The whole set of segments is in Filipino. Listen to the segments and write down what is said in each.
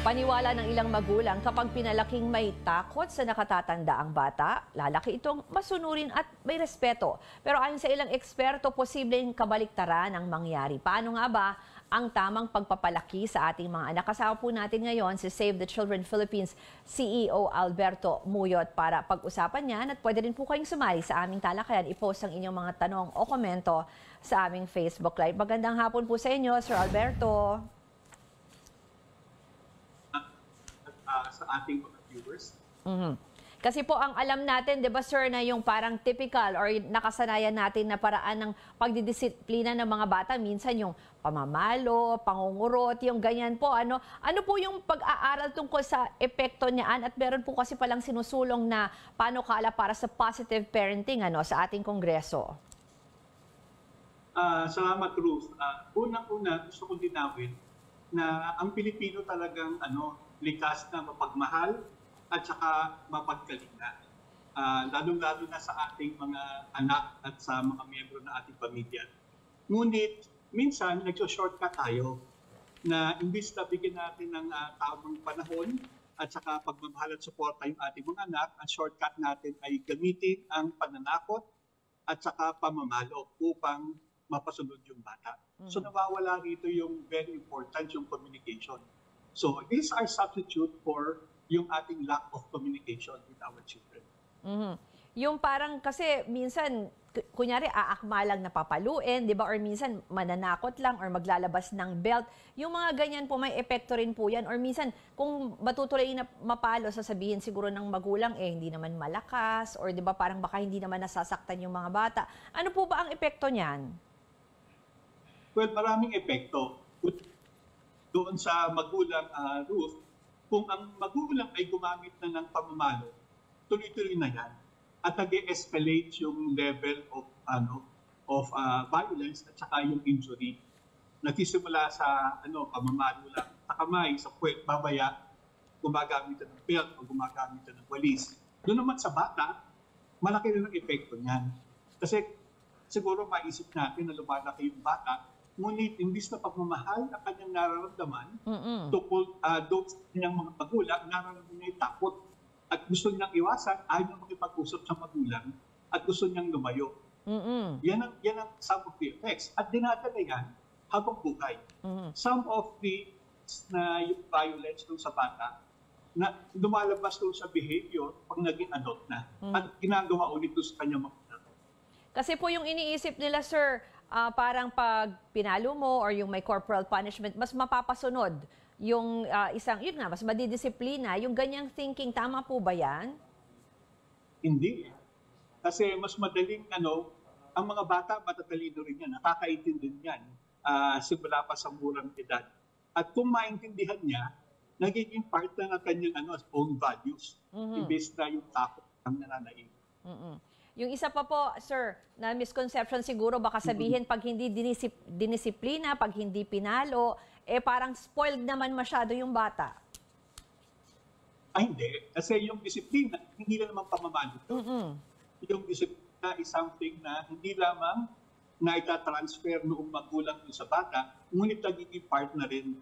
Paniwala ng ilang magulang kapag pinalaking may takot sa nakatatanda ang bata, lalaki itong masunurin at may respeto. Pero ayon sa ilang eksperto, posibleng kabaliktaran ang mangyari. Paano nga ba ang tamang pagpapalaki sa ating mga anak? Kasama po natin ngayon si Save the Children Philippines CEO Alberto Muyot para pag-usapan yan, at pwede rin po kayong sumali sa aming talakayan. I-post ang inyong mga tanong o komento sa aming Facebook Live. Magandang hapon po sa inyo, Sir Alberto. Sa ating mga viewers. Kasi po ang alam natin, 'di ba sir, na yung parang typical or nakasanayan natin na paraan ng pagdidisiplina ng mga bata, minsan yung pamamalo, pangungurot, yung ganyan po. Ano po yung pag-aaral tungkol sa epekto niyan? At meron po kasi palang sinusulong na panukala para sa positive parenting sa ating Kongreso. Salamat, Ruth. Unang-una, gusto kong linawin na ang Pilipino talagang likas na mapagmahal at saka mapagkalinga. Lalong-lalo na sa ating mga anak at sa mga miyembro ng ating pamilya. Ngunit, minsan, nag-shortcut tayo na imbis na bigyan natin ng tamang panahon at saka pagmamahal at suporta yung ating mga anak, ang shortcut natin ay gamitin ang pananakot at saka pamamalo upang mapasunod yung bata. So nawawala rito yung very important, yung communication. So these are substitute for yung ating lack of communication with our children. Yung parang kasi minsan, kunyari aakma lang na papaluin, di ba? Or minsan mananakot lang or maglalabas ng belt. Yung mga ganyan po, may epekto rin po yan. Or minsan, kung matutuloy na mapalo, sasabihin siguro ng magulang, hindi naman malakas. Or di ba parang baka hindi naman nasasaktan yung mga bata. Ano po ba ang epekto niyan? Well, maraming epekto. Doon sa magulang, Ruth, kung ang magulang ay gumamit na ng pamamalo, tuloy-tuloy na yan. At nag-escalate yung level of violence at saka yung injury. Nagsisimula sa pamamalo lang, sa kamay, sa puwet, babaya, gumagamit ng belt o gumagamit ng walis. Doon naman sa bata, malaki rin ang epekto niyan. Kasi siguro maisip natin na lumalaki yung bata, ngunit imbis na pagmamahal na kanyang nararamdaman, tungkol doon sa kanyang mga magulang, nararamdaman niya yung takot. At gusto niyang iwasan, ayaw niyang makipag-usap sa magulang, at gusto niyang lumayo. Yan ang some of the effects. At dinadala yan habang buhay. Some of the na yung violence doon sa bata, na lumalabas doon sa behavior pag naging adult na. At ginagawa ulit doon sa kanyang magulang. Kasi po yung iniisip nila, sir, parang pag pinalo mo or yung may corporal punishment, mas mapapasunod yung yun nga, mas madidisiplina. Yung ganyang thinking, tama po ba yan? Hindi. Kasi mas madaling, ang mga bata, matatalino rin yan, nakakaintindi yan, simula pa sa murang edad. At kung maintindihan niya, nagiging part na ng kanyang own values, imbes na yung takot ang nananaig. Yung isa pa po, sir, na misconception siguro, baka sabihin pag hindi dinisiplina, pag hindi pinalo, parang spoiled naman masyado yung bata. Ay, hindi. Kasi yung disiplina, hindi lang naman pamamalo. Yung disiplina is something na hindi lamang na itatransfer noong magulang sa bata, ngunit nagiging part na rin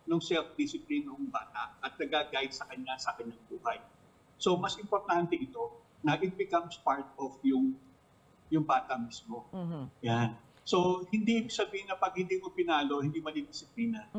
ng self-discipline noong bata at nag-guide sa kanyang buhay. So, mas importante ito na it becomes part of yung bata mismo. Yan. So, hindi sabihin na pag hindi mo pinalo, hindi madidisiplina.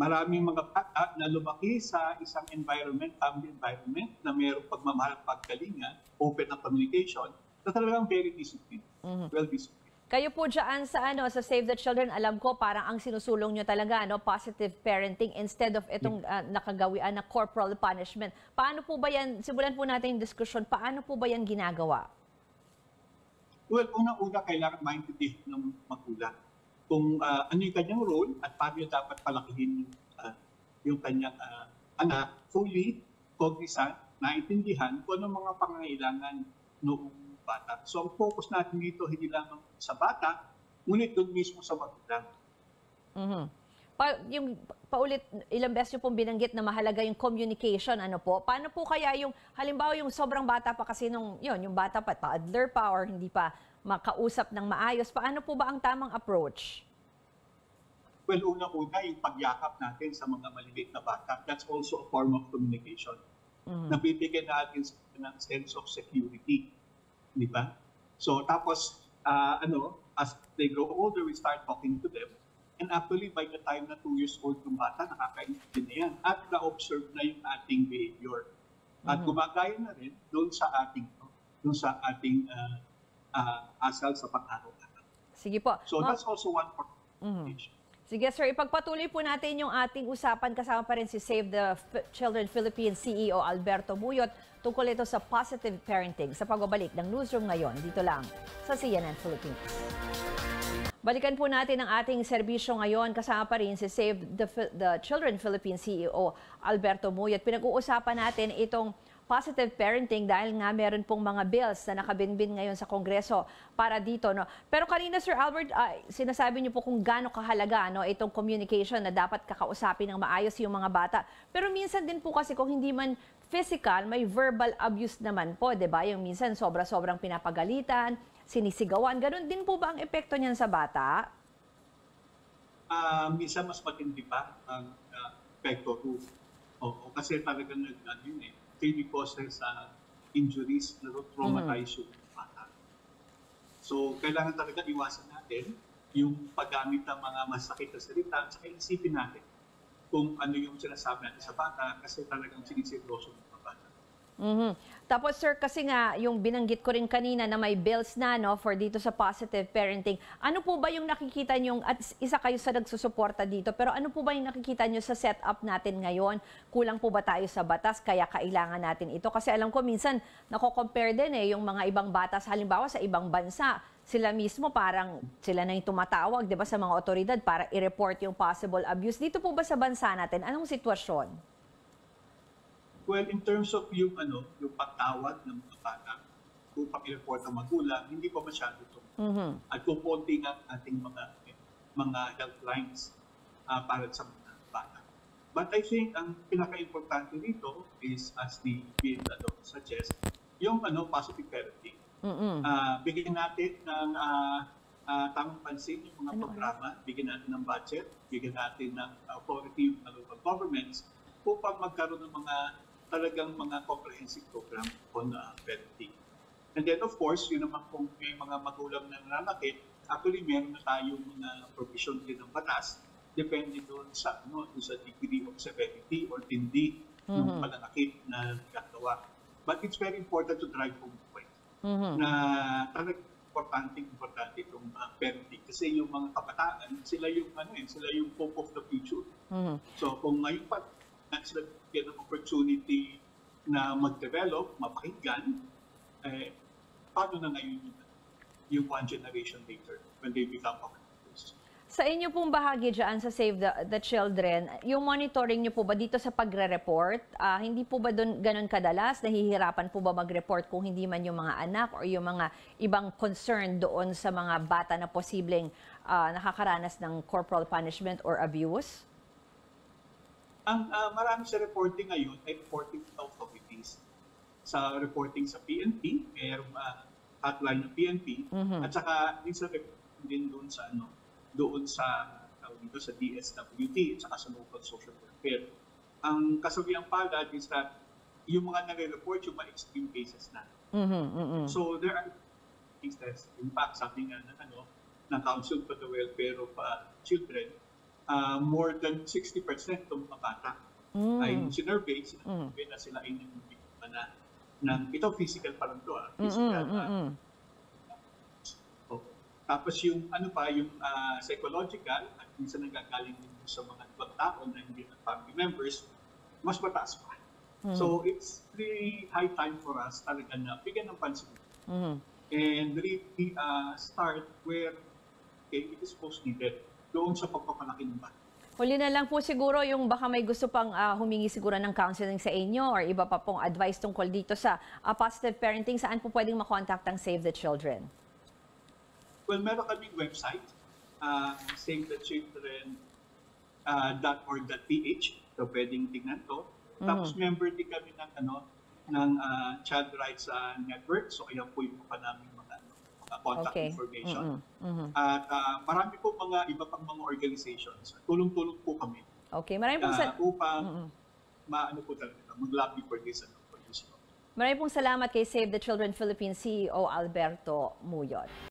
Maraming mga bata na lumaki sa isang environment, family environment, na mayroong pagmamahal, pagkalinga, open na communication, na talagang very disciplined, well-disciplined. Kayo po dyan sa Save the Children, alam ko parang ang sinusulong nyo talaga, positive parenting instead of itong nakagawian na corporal punishment. Paano po ba yan, simulan po natin yung discussion, paano po ba yan ginagawa? Well, unang-una kailangan maintindihan ng magulang kung ano yung kanyang role at paano yung dapat palakihin yung kanyang anak fully cognizant, naintindihan kung ano mga pangangailangan noong bata. So ang focus natin dito hindi lamang sa bata, ngunit doon mismo sa magulang. Paulit, ilang beses nyo pong binanggit na mahalaga yung communication, paano po kaya yung, halimbawa yung sobrang bata pa kasi yung bata pa, toddler pa, or hindi pa makausap ng maayos, paano po ba ang tamang approach? Well, una-una yung pagyakap natin sa mga maliliit na bata. That's also a form of communication. Nabibigyan natin sila ng sense of security. Di ba? So, tapos, as they grow older, we start talking to them. And actually, by the time na 2 years old yung bata, nakakaintindi na yan. At na-observe na yung ating behavior. At gumagaya na rin doon sa ating asal sa pang-araw-araw. Sige po. So, that's also one part of communication. Sige sir, ipagpatuloy po natin yung ating usapan. Kasama pa rin si Save the Children Philippines CEO Alberto Muyot tungkol ito sa positive parenting sa pagbabalik ng newsroom ngayon dito lang sa CNN Philippines. Balikan po natin ang ating serbisyo ngayon. Kasama pa rin si Save the Children Philippines CEO Alberto Muyot. Pinag-uusapan natin itong positive parenting dahil nga meron pong mga bills na nakabinbin ngayon sa Kongreso para dito. No? Pero kanina, Sir Albert, sinasabi niyo po kung gaano kahalaga itong communication na dapat kakausapin ng maayos yung mga bata. Pero minsan din po kasi kung hindi man physical, may verbal abuse naman po, di ba? Yung minsan sobra-sobrang pinapagalitan, sinisigawan. Ganon din po ba ang epekto niyan sa bata? Minsan mas matindi pa ang epekto. Oo, kasi talagang really causes injuries na traumatize yung bata. So, kailangan talaga iwasan natin yung paggamit ng mga masakit na salita at saka isipin natin kung ano yung sinasabi natin sa bata kasi talagang siniseryoso ng mga bata. Tapos sir, kasi nga yung binanggit ko rin kanina na may bills na for dito sa positive parenting. Ano po ba yung nakikita nyo, at isa kayo sa nagsusuporta dito, pero ano po ba yung nakikita nyo sa setup natin ngayon? Kulang po ba tayo sa batas kaya kailangan natin ito? Kasi alam ko minsan nako-compare din yung mga ibang batas, halimbawa sa ibang bansa, sila mismo parang sila na yung tumatawag, 'di ba, sa mga otoridad para i-report yung possible abuse. Dito po ba sa bansa natin, anong sitwasyon? Well, in terms of yung pagtawag ng mga bata, kung pag-report ang magulang, hindi pa masyado ito. At kung konti nga ating mga helplines para sa mga bata. But I think ang pinaka-importante dito is, as the bill suggests, yung positive parenting. Bigyan natin ng tamang pansin yung mga programa, bigyan natin ng budget, bigyan natin ng authority ng local governments upang magkaroon ng talagang mga comprehensive program on parenting. And then of course, yun naman kung may mga magulang na nananakit, actually meron na tayong mga provision din ng batas, depende doon sa degree of severity or tindi ng pananakit na nagagawa. But it's very important to drive home the point na talagang importante itong parenting kasi yung mga kabataan, sila yung hope of the future. So kung ngayon pa sila get an opportunity na mag-develop, mapakinggan, paano na ngayon yung one generation later when they become adults? Sa inyo pong bahagi dyan sa Save the Children, yung monitoring nyo po ba dito sa pagre-report? Hindi po ba doon ganun kadalas? Nahihirapan po ba mag-report kung hindi man yung mga anak or yung mga ibang concern doon sa mga bata na posibleng nakakaranas ng corporal punishment or abuse? Ang marami sa reporting ngayon ay reporting authorities. Sa reporting sa PNP, mayroong hotline ng PNP, at saka din doon sa sa DSWD at saka sa local social welfare. Ang kasabihan pala is that yung mga nare-report yung mga extreme cases na. So there are cases, in fact, sabi nga ng Council for the Welfare of Children, more than 60% ng mga bata ay sinurvey na sila ay nabibigyan ng ito physical pa lang to physical. Tapos yung yung psychological at minsan nagagaling din sa mga ibang tao na hindi na family members, mas mataas pa. So it's really high time for us talaga na bigyan ng pansin and really start where it is most needed. Doon sa pagpapalaki ng bata. Huli na lang po siguro yung baka may gusto pang humingi siguro ng counseling sa inyo or iba pa pong advice tungkol dito sa positive parenting, saan po pwedeng makontakt ang Save the Children? Well, meron kaming website, savethechildren.org.ph, so pwedeng tingnan to. Tapos member din kami ng Child Rights Network, so ayan po yung pa namin mga contact Okay. information. Mhm. At marami po mga iba pang mga organizations. Tulong-tulong po kami Okay, maraming pong upang maano po talaga, mag-lobby for this law. maraming pong salamat kay Save the Children Philippines CEO Alberto Muyot.